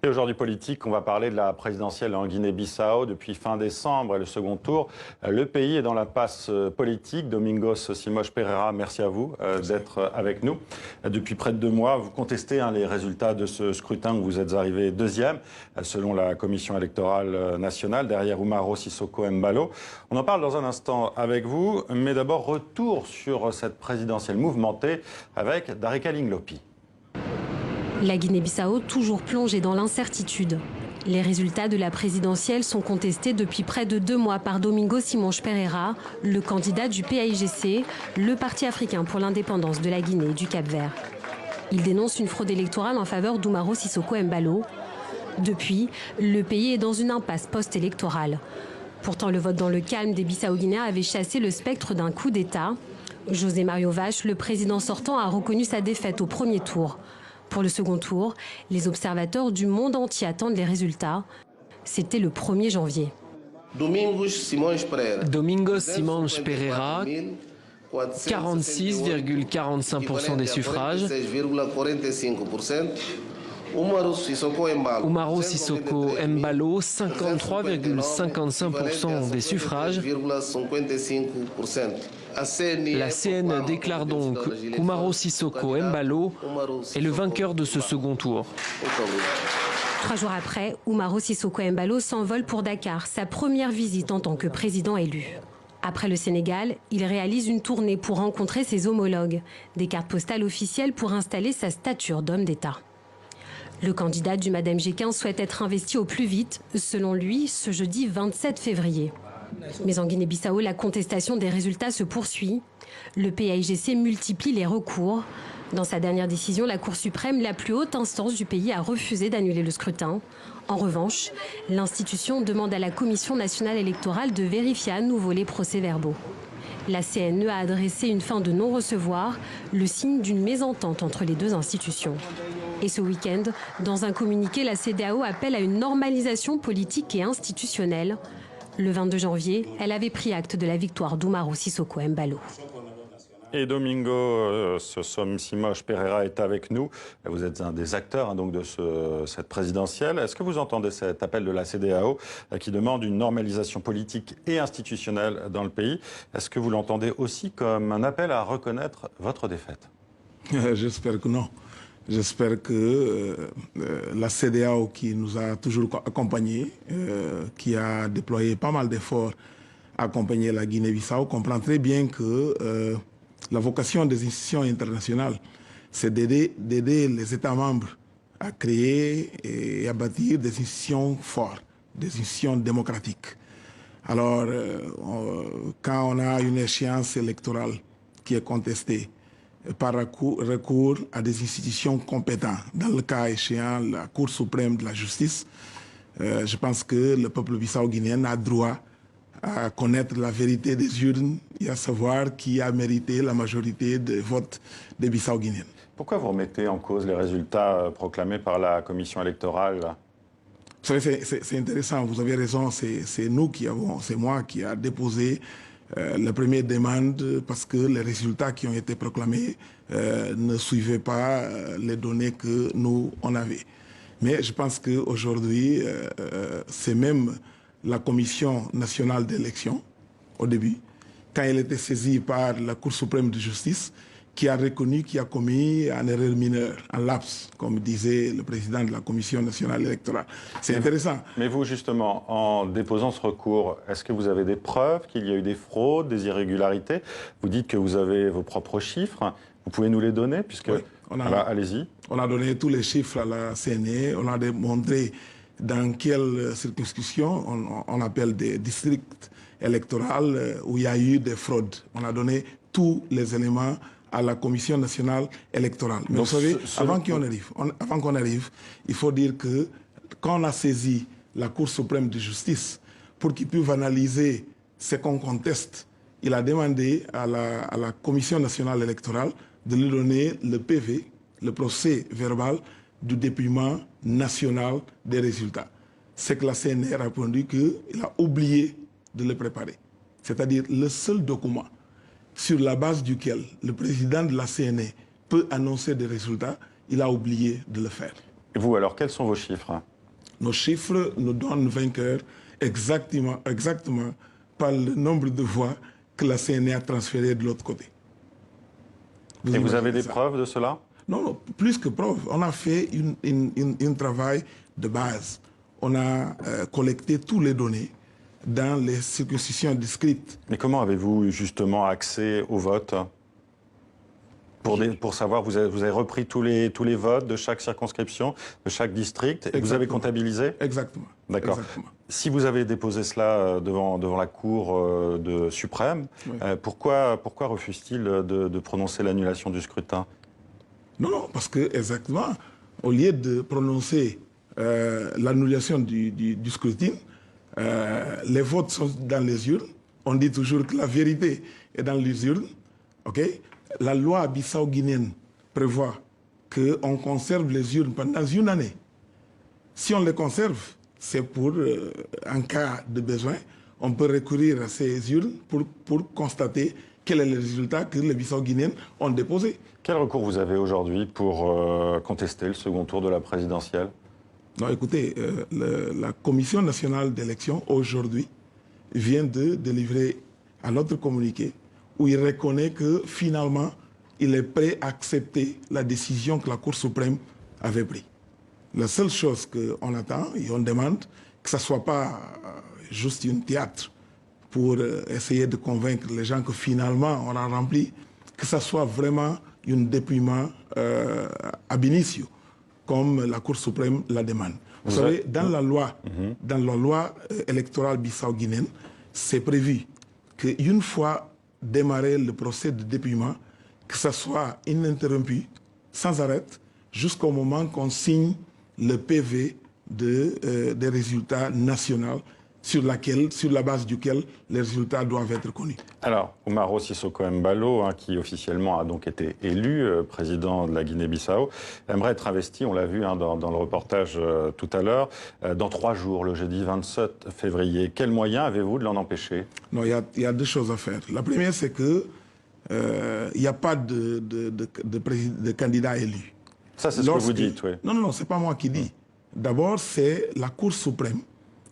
Aujourd'hui politique, on va parler de la présidentielle en Guinée-Bissau. Depuis fin décembre et le second tour, le pays est dans la passe politique. Domingos Simões Pereira, merci à vous d'être avec nous. Depuis près de 2 mois, vous contestez les résultats de ce scrutin où vous êtes arrivé deuxième, selon la Commission électorale nationale, derrière Umaro Sissoco Embalo. On en parle dans un instant avec vous, mais d'abord retour sur cette présidentielle mouvementée avec Darika Linglopi. La Guinée-Bissau, toujours plongée dans l'incertitude. Les résultats de la présidentielle sont contestés depuis près de 2 mois par Domingos Simões Pereira, le candidat du PAIGC, le Parti africain pour l'indépendance de la Guinée et du Cap-Vert. Il dénonce une fraude électorale en faveur d'Umaro Sissoco Embalo. Depuis, le pays est dans une impasse post-électorale. Pourtant, le vote dans le calme des Bissau-Guinéens avait chassé le spectre d'un coup d'État. José Mario Vach, le président sortant, a reconnu sa défaite au premier tour. Pour le second tour, les observateurs du monde entier attendent les résultats. C'était le 1er janvier. Domingos Simões Pereira, 46,45% des suffrages. Umaro Sissoco Embalo, 53,55% des suffrages. La CN déclare donc qu'Umaro Sissoco Embalo est le vainqueur de ce second tour. 3 jours après, Umaro Sissoco Embalo s'envole pour Dakar, sa première visite en tant que président élu. Après le Sénégal, il réalise une tournée pour rencontrer ses homologues, des cartes postales officielles pour installer sa stature d'homme d'État. Le candidat du Madame G15 souhaite être investi au plus vite, selon lui, ce jeudi 27 février. Mais en Guinée-Bissau, la contestation des résultats se poursuit. Le PAIGC multiplie les recours. Dans sa dernière décision, la Cour suprême, la plus haute instance du pays, a refusé d'annuler le scrutin. En revanche, l'institution demande à la Commission nationale électorale de vérifier à nouveau les procès-verbaux. La CNE a adressé une fin de non-recevoir, le signe d'une mésentente entre les deux institutions. Et ce week-end, dans un communiqué, la CEDEAO appelle à une normalisation politique et institutionnelle. Le 22 janvier, elle avait pris acte de la victoire d'Umaro Sissoco Embalo. Et Domingos Simões Pereira est avec nous. Vous êtes un des acteurs donc de cette présidentielle. Est-ce que vous entendez cet appel de la CEDEAO qui demande une normalisation politique et institutionnelle dans le pays? Est-ce que vous l'entendez aussi comme un appel à reconnaître votre défaite? J'espère que non. J'espère que la CEDEAO, qui nous a toujours accompagnés, qui a déployé pas mal d'efforts à accompagner la Guinée-Bissau, comprend très bien que la vocation des institutions internationales, c'est d'aider les États membres à créer et à bâtir des institutions fortes, des institutions démocratiques. Alors, quand on a une échéance électorale qui est contestée, par recours à des institutions compétentes. Dans le cas échéant, la Cour suprême de la justice, je pense que le peuple bissau-guinéen a droit à connaître la vérité des urnes et à savoir qui a mérité la majorité des votes des Bissau-Guinéens. Pourquoi vous remettez en cause les résultats proclamés par la Commission électorale? Vous savez, c'est intéressant, vous avez raison, c'est moi qui a déposé la première demande parce que les résultats qui ont été proclamés ne suivaient pas les données que nous, on avait. Mais je pense qu'aujourd'hui, c'est même la Commission nationale d'élection, au début, quand elle était saisie par la Cour suprême de justice, qui a reconnu qu'il a commis une erreur mineure, un lapsus, comme disait le président de la Commission nationale électorale. C'est intéressant. Mais vous, justement, en déposant ce recours, est-ce que vous avez des preuves qu'il y a eu des fraudes, des irrégularités? Vous dites que vous avez vos propres chiffres. Vous pouvez nous les donner, puisque... Oui, allez-y. On a donné tous les chiffres à la CNE. On a démontré dans quelles circonscriptions on appelle des districts électoraux où il y a eu des fraudes. On a donné tous les éléments à la Commission nationale électorale. Mais donc, vous savez, avant qu'on arrive, il faut dire que quand on a saisi la Cour suprême de justice pour qu'il puisse analyser ce qu'on conteste, il a demandé à la Commission nationale électorale de lui donner le PV, le procès verbal du dépouillement national des résultats. C'est que la CNR a répondu qu'il a oublié de le préparer. C'est-à-dire le seul document sur la base duquel le président de la CNE peut annoncer des résultats, il a oublié de le faire. Et vous, alors, quels sont vos chiffres? Nos chiffres nous donnent vainqueur exactement par le nombre de voix que la CNE a transférées de l'autre côté. Et vous avez des ça? preuves de cela? Non, non, plus que preuve. On a fait un travail de base. On a collecté toutes les données dans les circonscriptions districtes. Mais comment avez-vous justement accès au vote? Pour savoir, vous avez repris tous les votes de chaque circonscription, de chaque district, et vous avez comptabilisé? Exactement. D'accord. Si vous avez déposé cela devant la Cour suprême, oui. Pourquoi refuse-t-il de prononcer l'annulation du scrutin? Non, parce que, exactement, au lieu de prononcer l'annulation du scrutin, les votes sont dans les urnes. On dit toujours que la vérité est dans les urnes. Okay? La loi bissau-guinéenne prévoit qu'on conserve les urnes pendant une année. Si on les conserve, c'est pour, en cas de besoin, on peut recourir à ces urnes pour constater quel est le résultat que les bissau-guinéens ont déposé. Quel recours vous avez aujourd'hui pour contester le second tour de la présidentielle? Non, écoutez, la Commission nationale d'élection, aujourd'hui, vient de délivrer un autre communiqué où il reconnaît que, finalement, il est prêt à accepter la décision que la Cour suprême avait prise. La seule chose qu'on attend et on demande, que ce ne soit pas juste un théâtre pour essayer de convaincre les gens que finalement on a rempli, que ce soit vraiment un dépouillement ab initio, comme la Cour suprême la demande. Vous savez, dans la loi électorale bissau-guinéenne, c'est prévu qu'une fois démarré le procès de dépouillement, que ce soit ininterrompu, sans arrêt, jusqu'au moment qu'on signe le PV des résultats nationaux sur la base duquel les résultats doivent être connus. Alors, Umaro Sissoco Embalo, qui officiellement a donc été élu président de la Guinée-Bissau, aimerait être investi, on l'a vu dans le reportage tout à l'heure, dans 3 jours, le jeudi 27 février. Quels moyens avez-vous de l'en empêcher? Non, il y a 2 choses à faire. La première, c'est que il n'y a pas de candidat élu. Ça, c'est ce que vous dites, oui. Non, c'est pas moi qui dis. D'abord, c'est la Cour suprême.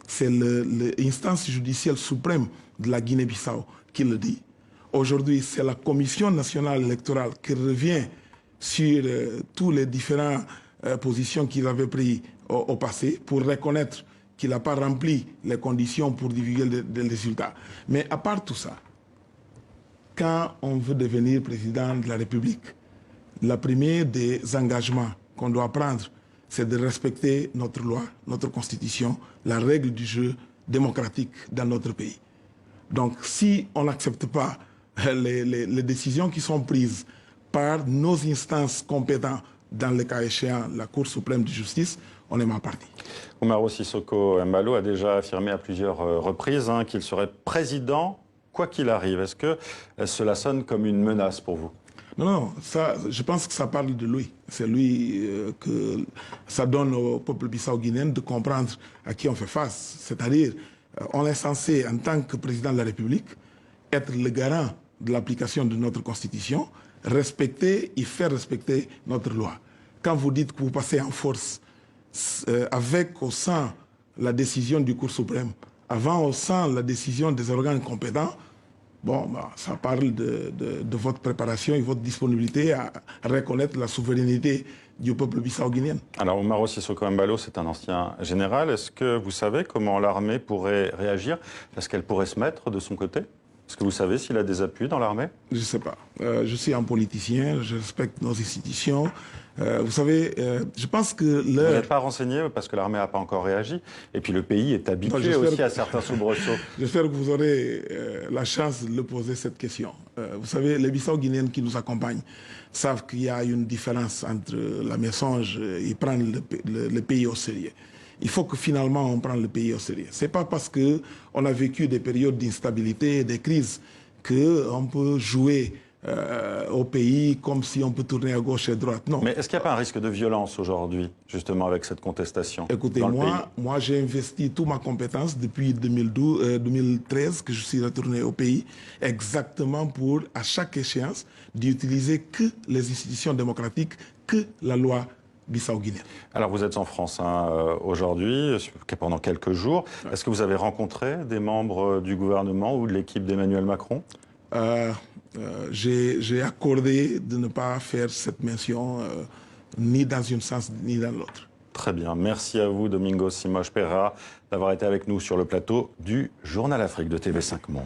C'est l'instance judiciaire suprême de la Guinée-Bissau qui le dit. Aujourd'hui, c'est la Commission nationale électorale qui revient sur toutes les différentes positions qu'il avait prises au passé pour reconnaître qu'il n'a pas rempli les conditions pour divulguer les résultats. Mais à part tout ça, quand on veut devenir président de la République, le premier des engagements qu'on doit prendre, c'est de respecter notre loi, notre constitution, la règle du jeu démocratique dans notre pays. Donc, si on n'accepte pas les décisions qui sont prises par nos instances compétentes, dans le cas échéant, la Cour suprême de justice, on est mal parti. Umaro Sissoco Embalo a déjà affirmé à plusieurs reprises qu'il serait président quoi qu'il arrive. Est-ce que cela sonne comme une menace pour vous? Non, je pense que ça parle de lui. C'est lui que ça donne au peuple bissau-guinéen de comprendre à qui on fait face. C'est-à-dire, on est censé, en tant que président de la République, être le garant de l'application de notre Constitution, respecter et faire respecter notre loi. Quand vous dites que vous passez en force avec au sein la décision du Cour suprême, avant au sein la décision des organes compétents, bon, ça parle de votre préparation et votre disponibilité à reconnaître la souveraineté du peuple bissau-guinéen. Alors, Umaro Sissoco Embalo, c'est un ancien général. Est-ce que vous savez comment l'armée pourrait réagir? Est-ce qu'elle pourrait se mettre de son côté? Est-ce que vous savez s'il a des appuis dans l'armée? Je ne sais pas. Je suis un politicien, je respecte nos institutions. Vous savez, je pense que Vous n'êtes pas renseigné parce que l'armée n'a pas encore réagi. Et puis le pays est habitué aussi à certains soubresauts. J'espère que vous aurez la chance de le poser cette question. Vous savez, les Bissau-Guinéens qui nous accompagnent savent qu'il y a une différence entre la mensonge et prendre le pays au sérieux. Il faut que finalement on prenne le pays au sérieux. Ce n'est pas parce qu'on a vécu des périodes d'instabilité, des crises, qu'on peut jouer au pays comme si on peut tourner à gauche et à droite. Non. Mais est-ce qu'il n'y a pas un risque de violence aujourd'hui, justement, avec cette contestation? Écoutez, moi j'ai investi toute ma compétence depuis 2013 que je suis retourné au pays, exactement pour, à chaque échéance, d'utiliser que les institutions démocratiques, que la loi bissau-guinéenne. Alors vous êtes en France aujourd'hui, pendant quelques jours. Est-ce que vous avez rencontré des membres du gouvernement ou de l'équipe d'Emmanuel Macron? J'ai accordé de ne pas faire cette mention ni dans un sens ni dans l'autre. Très bien. Merci à vous, Domingos Simões Pereira, d'avoir été avec nous sur le plateau du Journal Afrique de TV5 Monde.